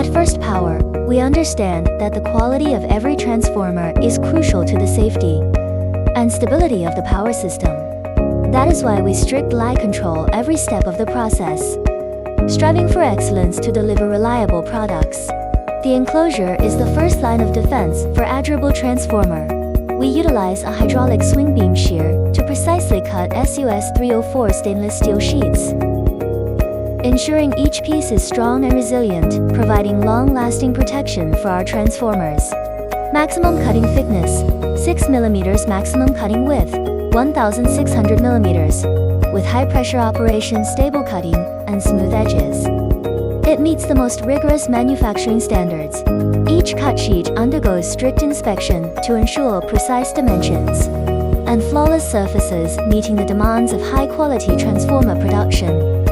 At first power, we understand that the quality of every transformer is crucial to the safety and stability of the power system. That is why we strictly control every step of the process, striving for excellence to deliver reliable products. The enclosure is the first line of defense for admirable transformer. We utilize a hydraulic swing beam shear to precisely cut SUS 304 stainless steel sheets, ensuring each piece is strong and resilient, providing long-lasting protection for our transformers. Maximum cutting thickness, 6 mm. Maximum cutting width, 1,600 mm. With high-pressure operation, stable cutting, and smooth edges. It meets the most rigorous manufacturing standards. Each cut sheet undergoes strict inspection to ensure precise dimensions and flawless surfaces, meeting the demands of high-quality transformer production.